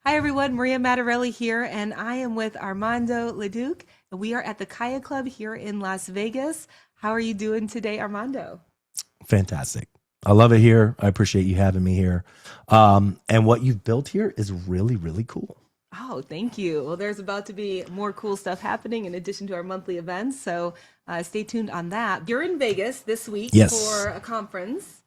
Hi everyone, Maria Matarelli here, and I am with Armando Leduc, and we are at the KYA KLUB here in Las Vegas. How are you doing today, Armando? Fantastic. I love it here. I appreciate you having me here. And what you've built here is really, really cool. Oh, thank you. Well, there's about to be more cool stuff happening in addition to our monthly events, so stay tuned on that. You're in Vegas this week Yes. for a conference,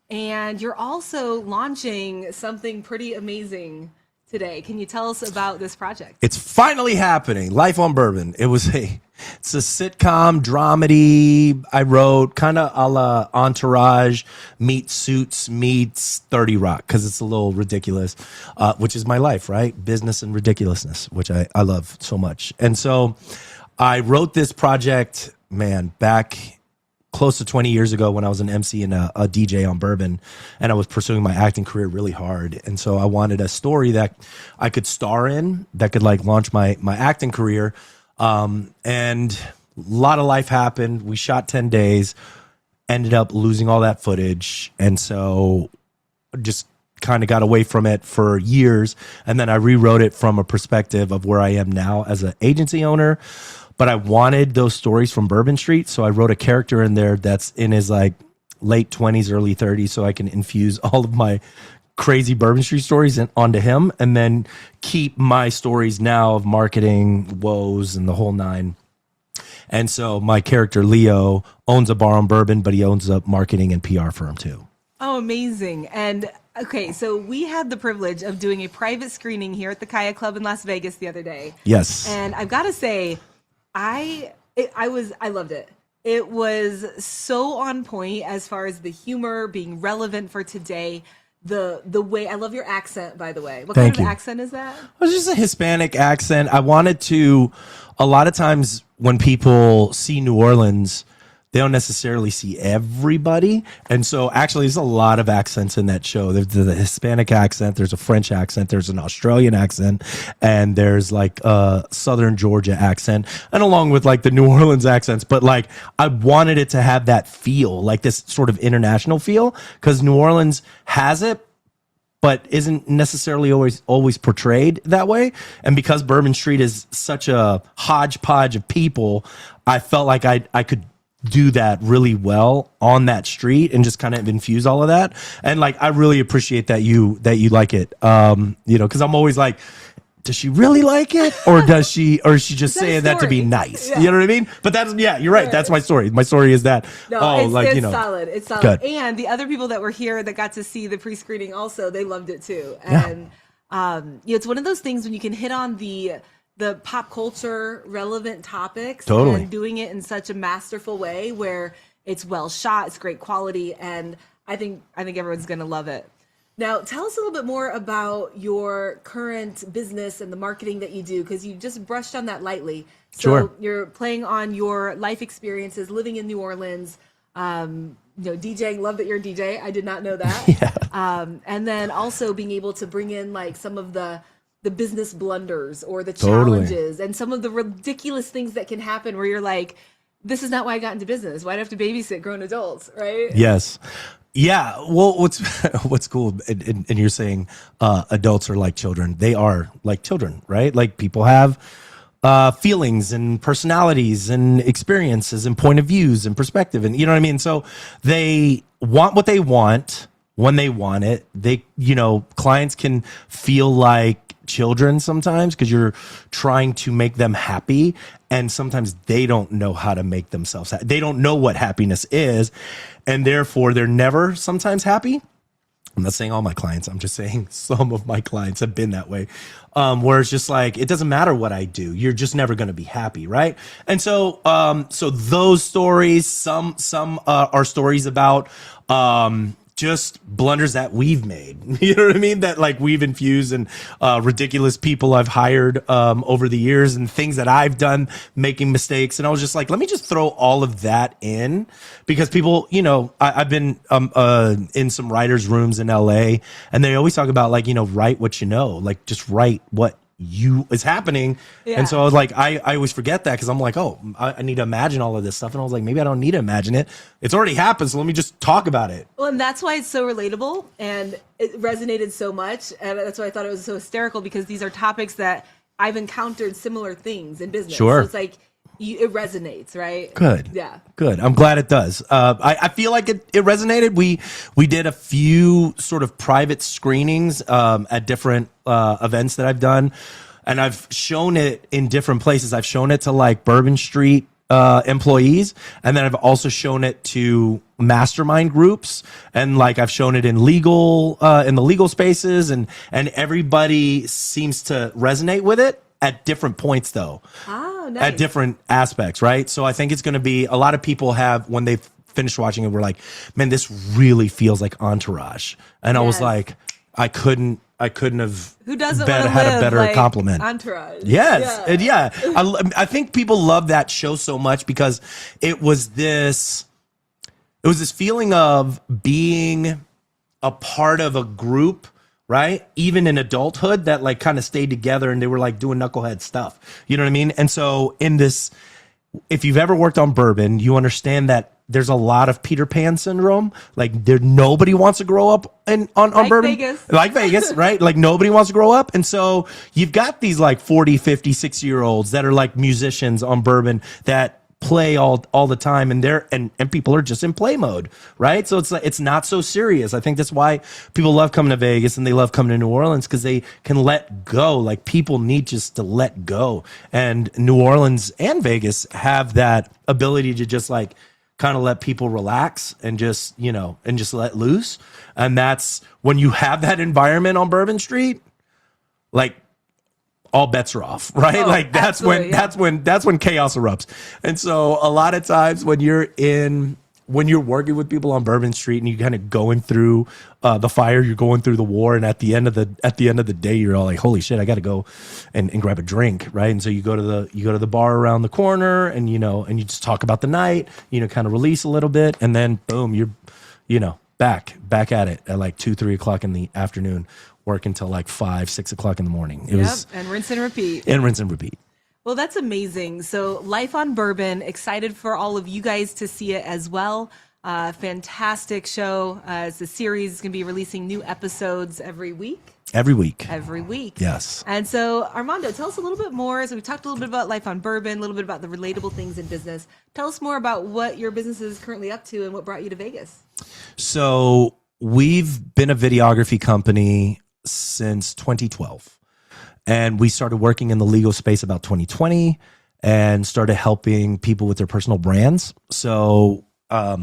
and you're also launching something pretty amazing today. Can you tell us about this project? It's finally happening. Life on Bourbon. It's a sitcom dramedy I wrote, kind of a la Entourage meets Suits meets 30 Rock, because it's a little ridiculous, which is my life, right? Business and ridiculousness, which I love so much. And so I wrote this project, man, back close to 20 years ago when I was an MC and a DJ on Bourbon, and I was pursuing my acting career really hard. And so I wanted a story that I could star in that could like launch my acting career. And a lot of life happened. We shot 10 days, ended up losing all that footage. And so just kind of got away from it for years. And then I rewrote it from a perspective of where I am now as an agency owner. But I wanted those stories from Bourbon Street. So I wrote a character in there that's in his like late 20s, early 30s. So I can infuse all of my crazy Bourbon Street stories onto him, and then keep my stories now of marketing woes and the whole nine. And so my character Leo owns a bar on Bourbon, but he owns a marketing and PR firm too. Oh, amazing. And okay, so we had the privilege of doing a private screening here at the KYA KLUB in Las Vegas the other day. Yes. And I've got to say, I loved it. It was so on point as far as the humor being relevant for today. The way I love your accent, by the way. What Thank kind of you. accent is that? It was just a Hispanic accent. I wanted to, a lot of times when people see New Orleans, they don't necessarily see everybody. And so actually there's a lot of accents in that show. There's the Hispanic accent, there's a French accent, there's an Australian accent, and there's like a Southern Georgia accent, and along with like the New Orleans accents. But like I wanted it to have that feel, like this sort of international feel, because New Orleans has it, but isn't necessarily always portrayed that way. And because Bourbon Street is such a hodgepodge of people, I felt like I could do that really well on that street and just kind of infuse all of that. And like I really appreciate that you like it. Because I'm always like, does she really like it, or is she just saying that to be nice? Yeah. You know what I mean? But you're right. That's my story. My story is that It's solid. It's solid. good. And the other people that were here that got to see the pre-screening also, they loved it too. And it's one of those things when you can hit on the pop culture relevant topics, Totally. and doing it in such a masterful way where it's well shot, it's great quality, and I think everyone's gonna love it. Now, tell us a little bit more about your current business and the marketing that you do, because you just brushed on that lightly. So Sure. you're playing on your life experiences living in New Orleans, DJing. Love that you're a DJ. I did not know that. Yeah. And then also being able to bring in like some of the business blunders or the Totally. challenges and some of the ridiculous things that can happen where you're like, this is not why I got into business. Why do I have to babysit grown adults, right? Yes. Yeah. Well, what's cool, and you're saying adults are like children. They are like children, right? Like people have feelings and personalities and experiences and point of views and perspective, and you know what I mean. So they want what they want when they want it. Clients can feel like children sometimes because you're trying to make them happy, and sometimes they don't know how to make themselves happy. They don't know what happiness is, and therefore they're never sometimes happy. I'm not saying all my clients, I'm just saying some of my clients have been that way, where it's just like, it doesn't matter what I do, you're just never going to be happy, right? And so so those stories, some are stories about just blunders that we've made. You know what I mean? That like we've infused, and ridiculous people I've hired over the years, and things that I've done making mistakes. And I was just like, let me just throw all of that in, because people, I've been in some writers' rooms in LA, and they always talk about like, write what you know, like just write what is happening. Yeah. And so I was like, I always forget that because I'm like, oh, I need to imagine all of this stuff. And I was like, maybe I don't need to imagine it. It's already happened. So let me just talk about it. Well, and that's why it's so relatable and it resonated so much. And that's why I thought it was so hysterical, because these are topics that I've encountered similar things in business. Sure. So it's like, it resonates, right? Good. Yeah. Good. I'm glad it does. I feel like it resonated. We did a few sort of private screenings at different events that I've done, and I've shown it in different places. I've shown it to like Bourbon Street employees, and then I've also shown it to mastermind groups, and like I've shown it in the legal spaces, and everybody seems to resonate with it at different points though. Oh, nice. At different aspects, right? So I think it's going to be, a lot of people have, when they've finished watching it, we're like, man, this really feels like Entourage. And I was Yes. like, I couldn't have Who doesn't had want to live a better like compliment. Entourage? Yes. Yeah. And yeah. I think people love that show so much because it was this feeling of being a part of a group, right? Even in adulthood, that like kind of stayed together and they were like doing knucklehead stuff. You know what I mean? And so in this, if you've ever worked on Bourbon, you understand that there's a lot of Peter Pan syndrome. Like nobody wants to grow up on Like Bourbon. Vegas. Like Vegas, right? Like nobody wants to grow up. And so you've got these like 40, 50, 60-year-olds that are like musicians on Bourbon that play all the time, and and people are just in play mode, right? So it's like, it's not so serious. I think that's why people love coming to Vegas and they love coming to New Orleans, because they can let go. Like people need just to let go, and New Orleans and Vegas have that ability to just like kind of let people relax and just, and just let loose. And that's when you have that environment on Bourbon Street, like all bets are off, right? Oh, like that's when chaos erupts. And so a lot of times when you're working with people on Bourbon Street and you kind of going through the fire, you're going through the war, and at the end of the day, you're all like, holy shit, I got to go and grab a drink, right? And so you go to the bar around the corner, and and you just talk about the night, kind of release a little bit, and then boom, you're back at it at like 2-3 o'clock in the afternoon, working till like 5-6 o'clock in the morning. It was and rinse and repeat. Well, that's amazing. So Life on Bourbon, excited for all of you guys to see it as well. Fantastic show. It's a series. It's going to be releasing new episodes every week. Every week. Yes. And so, Armando, tell us a little bit more. So we talked a little bit about Life on Bourbon, a little bit about the relatable things in business. Tell us more about what your business is currently up to and what brought you to Vegas. So we've been a videography company since 2012. And we started working in the legal space about 2020 and started helping people with their personal brands. So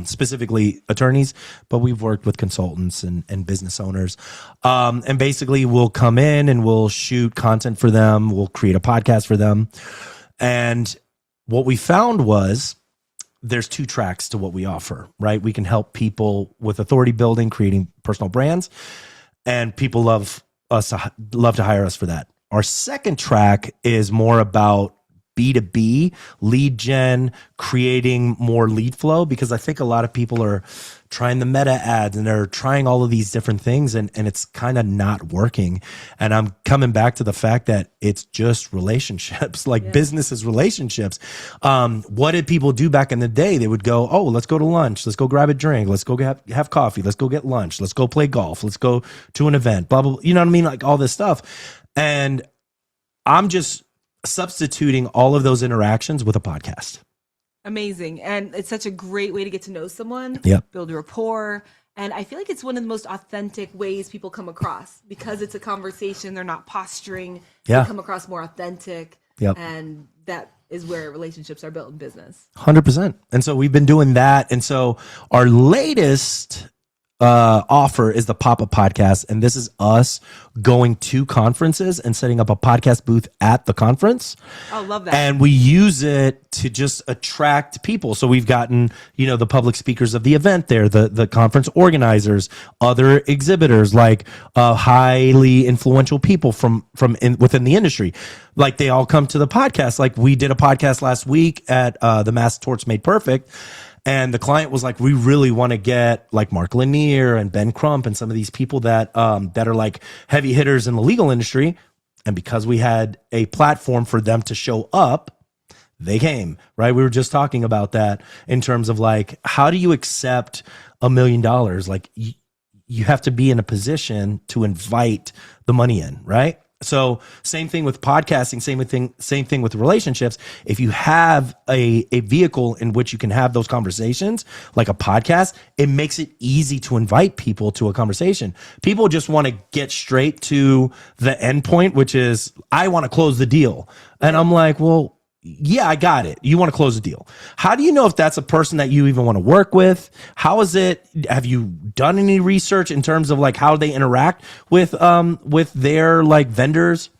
specifically attorneys, but we've worked with consultants and business owners. And basically we'll come in and we'll shoot content for them. We'll create a podcast for them. And what we found was there's two tracks to what we offer, right? We can help people with authority building, creating personal brands, and people love to hire us for that. Our second track is more about B2B, lead gen, creating more lead flow, because I think a lot of people are trying the meta ads and they're trying all of these different things, and it's kind of not working. And I'm coming back to the fact that it's just relationships, like business is relationships. What did people do back in the day? They would go, oh, let's go to lunch. Let's go grab a drink. Let's go have coffee. Let's go get lunch. Let's go play golf. Let's go to an event, blah, blah, blah. You know what I mean? Like all this stuff. And I'm just substituting all of those interactions with a podcast. Amazing. And it's such a great way to get to know someone, build rapport. And I feel like it's one of the most authentic ways people come across, because it's a conversation. They're not posturing. They come across more authentic. And that is where relationships are built in business. 100%. And so we've been doing that. And so our latest offer is the Pop-Up Podcast. And this is us going to conferences and setting up a podcast booth at the conference. Oh, love that. And we use it to just attract people. So we've gotten, the public speakers of the event there, the conference organizers, other exhibitors, like highly influential people from within the industry. Like they all come to the podcast. Like we did a podcast last week at the Mass Torts Made Perfect. And the client was like, we really want to get like Mark Lanier and Ben Crump and some of these people that are like heavy hitters in the legal industry. And because we had a platform for them to show up, they came, right? We were just talking about that in terms of like, how do you accept $1 million? Like you have to be in a position to invite the money in, right? So same thing with podcasting, same thing with relationships. If you have a vehicle in which you can have those conversations, like a podcast, it makes it easy to invite people to a conversation. People just want to get straight to the end point, which is, I want to close the deal. And I'm like, well, yeah, I got it. You want to close a deal. How do you know if that's a person that you even want to work with? How is it? Have you done any research in terms of like how they interact with their like vendors?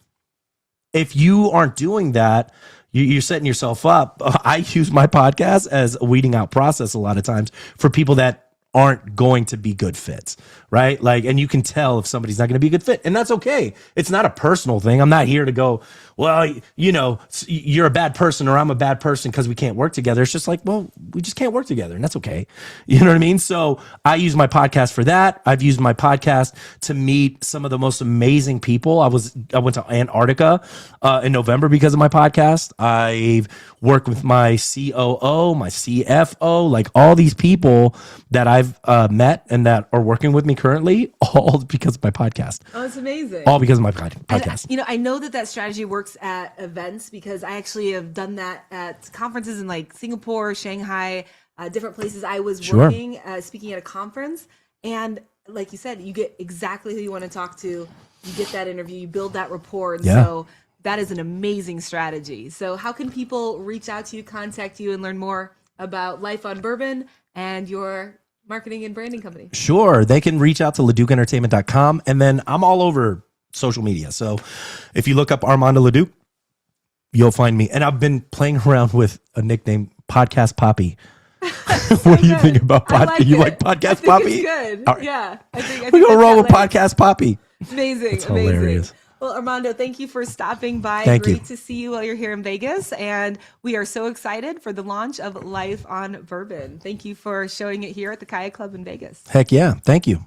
If you aren't doing that, you're setting yourself up. I use my podcast as a weeding out process a lot of times for people that aren't going to be good fits, right? Like, and you can tell if somebody's not going to be a good fit, and that's okay. It's not a personal thing. I'm not here to go, well, you know, you're a bad person or I'm a bad person because we can't work together. It's just like, well, we just can't work together, and that's okay. You know what I mean? So I use my podcast for that. I've used my podcast to meet some of the most amazing people. I went to Antarctica in November because of my podcast. I've worked with my COO, my CFO, like all these people that I've met and that are working with me currently, all because of my podcast. Oh, it's amazing. All because of my podcast. And, you know, I know that strategy works at events because I actually have done that at conferences in like Singapore, Shanghai, different places. I was working, speaking at a conference, and like you said, you get exactly who you want to talk to. You get that interview, you build that rapport, and so that is an amazing strategy. So how can people reach out to you, contact you, and learn more about Life on Bourbon and your marketing and branding company? Sure. They can reach out to leducentertainment.com, and then I'm all over social media. So if you look up Armando Leduc, you'll find me. And I've been playing around with a nickname, Podcast Poppy. What do you think about Podcast? You like Podcast Poppy? It's good. Right. Yeah. I think we're going to roll with Podcast Poppy. Amazing. It's hilarious. Well, Armando, thank you for stopping by. Thank you. Great to see you while you're here in Vegas. And we are so excited for the launch of Life on Bourbon. Thank you for showing it here at the KYA Club in Vegas. Heck yeah. Thank you.